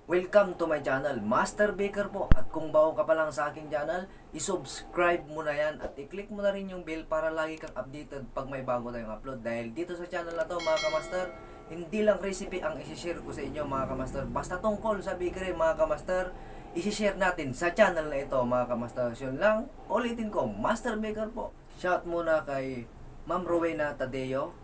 Welcome to my channel, Master Baker po. At kung bago ka pa lang sa aking channel, isubscribe mo na yan at i-click mo na rin yung bell para lagi kang updated pag may bago tayong upload. Dahil dito sa channel na to mga kamaster, hindi lang recipe ang isi-share ko sa inyo mga kamaster. Basta tungkol sa bakery mga kamaster, isi-share natin sa channel na ito mga kamaster. Yun lang, ulitin ko, Master Baker po. Shout muna kay Ma'am Rowena Tadeo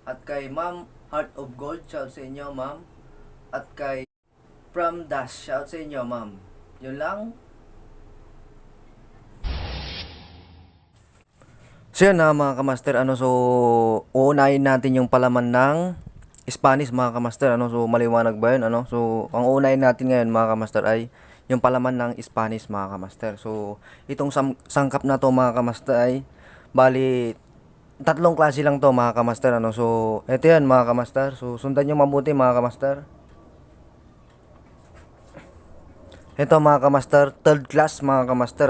at kay Ma'am Heart of Gold. Shout sa inyo ma'am. At kay From Dash, shout sa inyo ma'am. Yun lang. So yun na mga kamaster, uunahin natin yung palaman ng Spanish mga kamaster, so maliwanag ba yun, so ang uunahin natin ngayon mga kamaster ay yung palaman ng Spanish mga kamaster. So itong sangkap na to mga kamaster ay bali tatlong klase lang to mga kamaster, so ito yan mga kamaster, so sundan nyo mabuti mga kamaster. Ito mga kamaster, third class mga kamaster,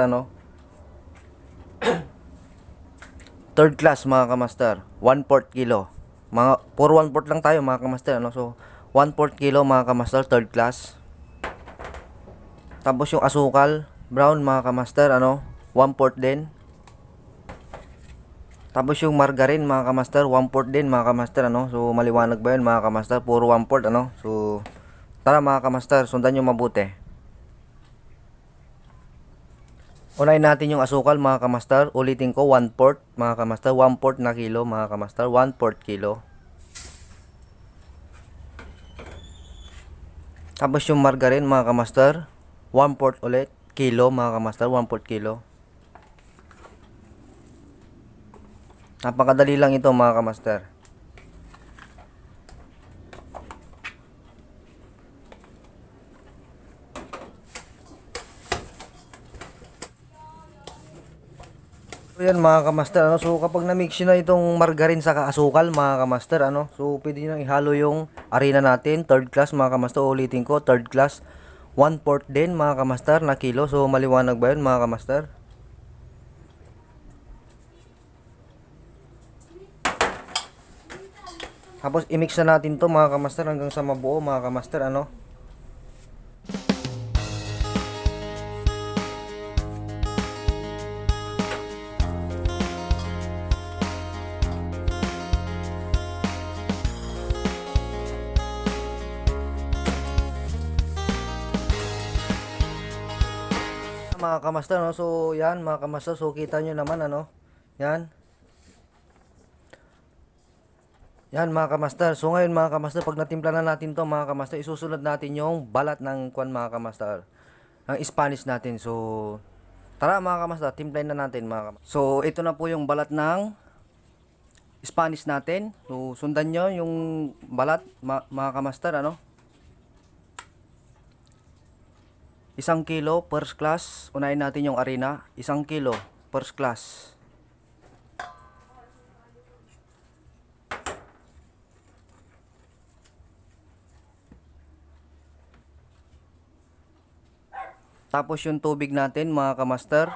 third class mga kamaster, 1/4 kilo. Mga for 1/4 lang tayo mga kamaster, so 1/4 kilo mga kamaster, third class. Tapos yung asukal, brown mga kamaster, 1/4 din. Tapos yung margarine mga kamaster, 1/4 din mga kamaster, so maliwanag ba yun mga kamaster, puro 1/4, so tara mga kamaster, sundan nyo mabuti. Unahin natin yung asukal mga kamaster. Ulitin ko, 1/4 mga kamaster. 1/4 na kilo mga kamaster. 1/4 kilo. Tapos yung margarine mga kamaster. 1/4 ulit. Kilo mga kamaster. 1/4 kilo. Napakadali lang ito mga kamaster. So yan mga kamaster, so kapag na-mix na itong margarine sa asukal mga kamaster, so pwede nyo ihalo yung harina natin, third class mga kamaster. Ulitin ko, third class, 1/4 din mga kamaster na kilo. So maliwanag ba yun mga kamaster? Tapos i-mix na natin to mga kamaster hanggang sa mabuo mga kamaster, mga kamaster, so yan mga kamaster, so kita nyo naman, yan yan mga kamaster. So ngayon mga kamaster, pag natimpla na natin to mga kamaster, isusunod natin yung balat ng kwan mga kamaster, ang Spanish natin. So tara mga kamaster, timplahin na natin mga kamaster. So ito na po yung balat ng Spanish natin. So sundan nyo yung balat mga kamaster, 1 kilo first class. Unahin natin yung harina, 1 kilo first class. Tapos yung tubig natin mga kamaster,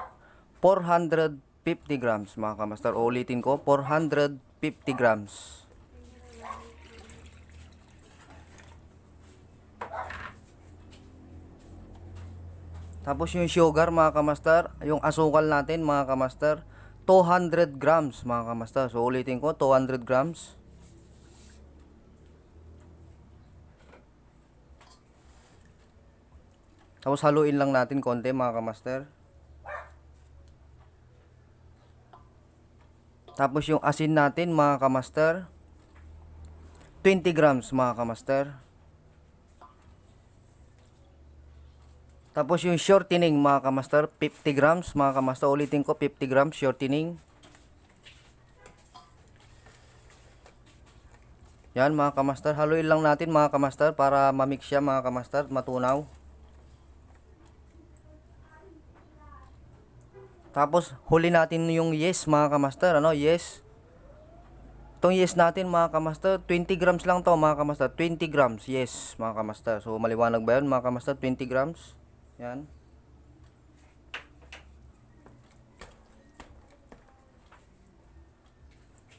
450 grams mga kamaster. Ulitin ko, 450 grams. Tapos yung sugar mga kamaster, yung asukal natin mga kamaster, 200 grams mga kamaster. So ulitin ko, 200 grams. Tapos haluin lang natin konti mga kamaster. Tapos yung asin natin mga kamaster, 20 grams mga kamaster. Tapos yung shortening mga kamaster, 50 grams mga kamaster. Ulitin ko, 50 grams shortening. Yan mga kamaster, haluin lang natin mga kamaster para ma-mix siya mga kamaster, matunaw. Tapos huli natin yung yes mga kamaster, yes. Itong yes natin mga kamaster, 20 grams lang to mga kamaster, 20 grams yes mga kamaster. So maliwanag ba yun mga kamaster, 20 grams. Yan.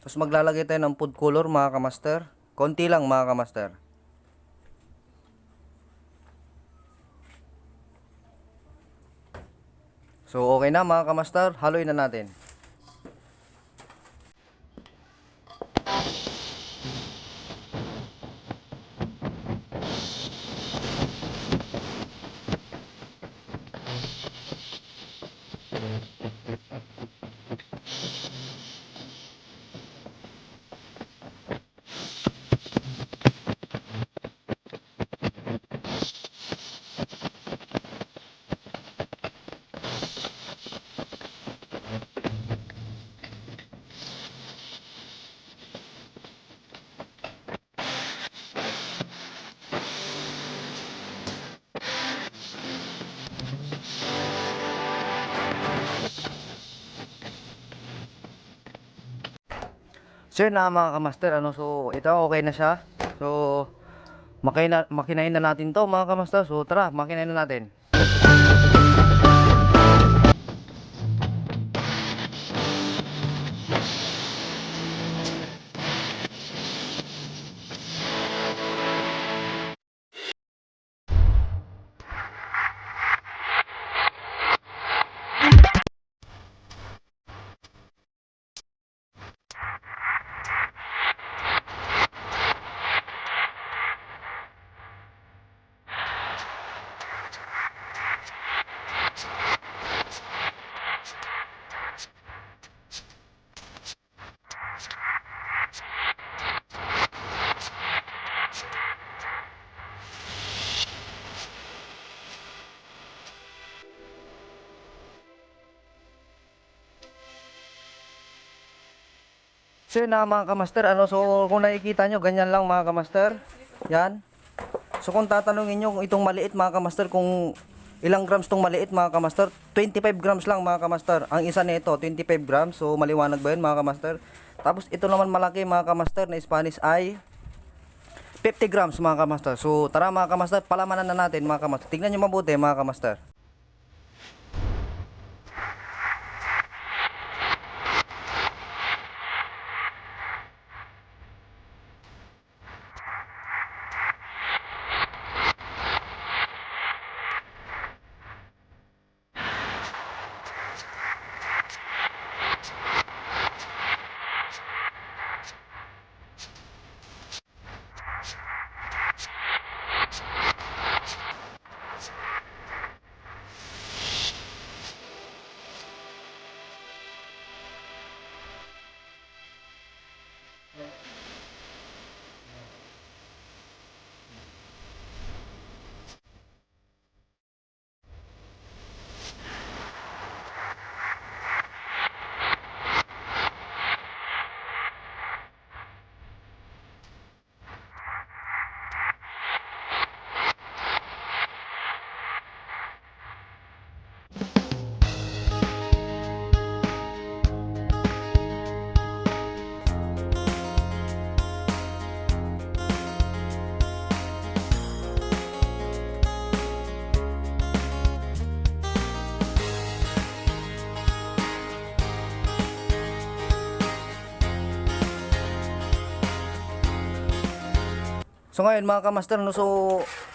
Tapos maglalagay tayo ng food color mga kamaster. Konti lang mga kamaster. So okay na mga kamaster, haluin na natin. So yun na mga kamaster, so ito okay na siya. So makinain na natin to mga kamaster. So tara, makinain na natin. So yun na mga kamaster, so kung nakikita nyo, ganyan lang mga kamaster. Yan. So kung tatanungin nyo kung itong maliit mga kamaster, kung ilang grams tong maliit mga kamaster, 25 grams lang mga kamaster. Ang isa nito 25 grams, so maliwanag ba yun mga kamaster? Tapos ito naman malaki mga kamaster na Spanish ay 50 grams mga kamaster. So tara mga kamaster, palamanan na natin mga kamaster. Tignan nyo mabuti mga kamaster. So ngayon mga kamaster, so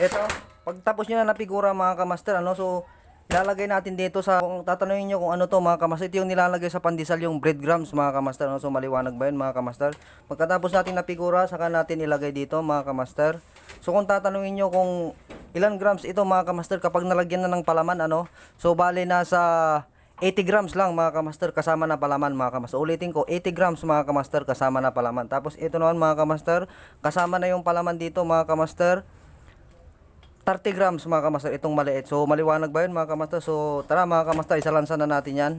eto, pagtapos nyo na napigura mga kamaster, so ilalagay natin dito sa, kung tatanungin nyo kung ano to mga kamaster, ito yung nilalagay sa pandesal, yung breadcrumbs mga kamaster, so maliwanag ba yun mga kamaster? Pagkatapos natin napigura, saka natin ilagay dito mga kamaster. So kung tatanungin nyo kung ilan grams ito mga kamaster kapag nalagyan na ng palaman, so bali nasa 80 grams lang mga kamaster kasama na palaman mga kamaster. Ulitin ko, 80 grams mga kamaster kasama na palaman. Tapos ito naman mga kamaster, kasama na yung palaman dito mga kamaster, 30 grams mga kamaster, itong maliit. So maliwanag ba yun mga kamaster? So tara mga kamaster, isalansan na natin yan.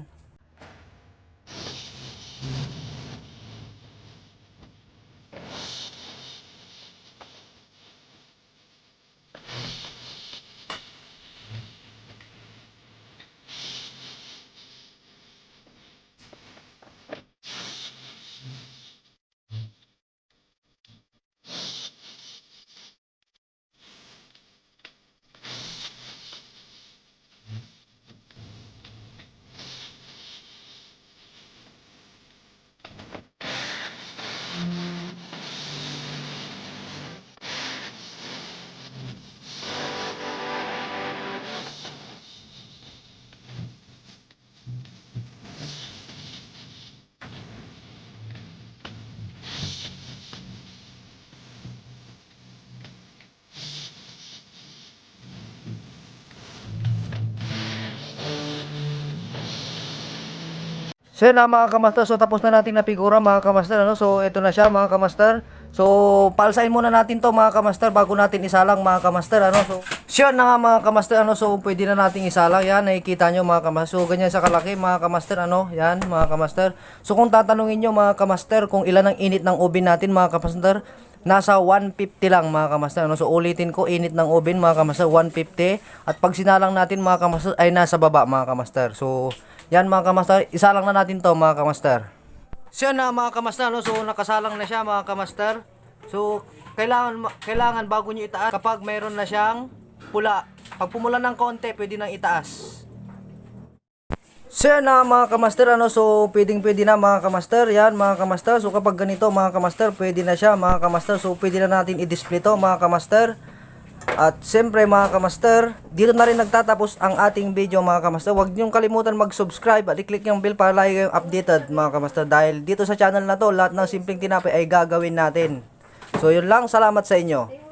So yun na mga kamaster, so tapos na natin napigura mga kamaster, ano? So ito na siya mga kamaster. So palsain muna natin to mga kamaster bago natin isalang mga kamaster, ano? So yun na nga mga kamaster, ano? So pwede na natin isalang, yan, nakikita nyo mga kamaster. So ganyan sa kalaki mga kamaster, ano? Yan mga kamaster. So kung tatanungin nyo mga kamaster kung ilan ang init ng oven natin mga kamaster, nasa 150 lang mga kamaster, ano? So ulitin ko, init ng oven mga kamaster 150, at pag sinalang natin mga kamaster ay nasa baba mga kamaster. So yan mga kamaster, isalang na natin to mga kamaster. So yan na mga kamaster, no? So nakasalang na siya mga kamaster. So kailangan bago nyo itaas kapag mayroon na siyang pula. Pag pumula ng konti, pwede nang itaas. So yan na mga kamaster, ano? So pwede na mga kamaster, yan mga kamaster. So kapag ganito mga kamaster, pwede na siya mga kamaster. So pwede na natin i-display to mga kamaster. At siyempre mga kamaster, dito na rin nagtatapos ang ating video mga kamaster. Huwag niyong kalimutan mag-subscribe at i-click yung bell para lagi kayong updated mga kamaster. Dahil dito sa channel na to, lahat ng simpleng tinapay ay gagawin natin. So yun lang, salamat sa inyo.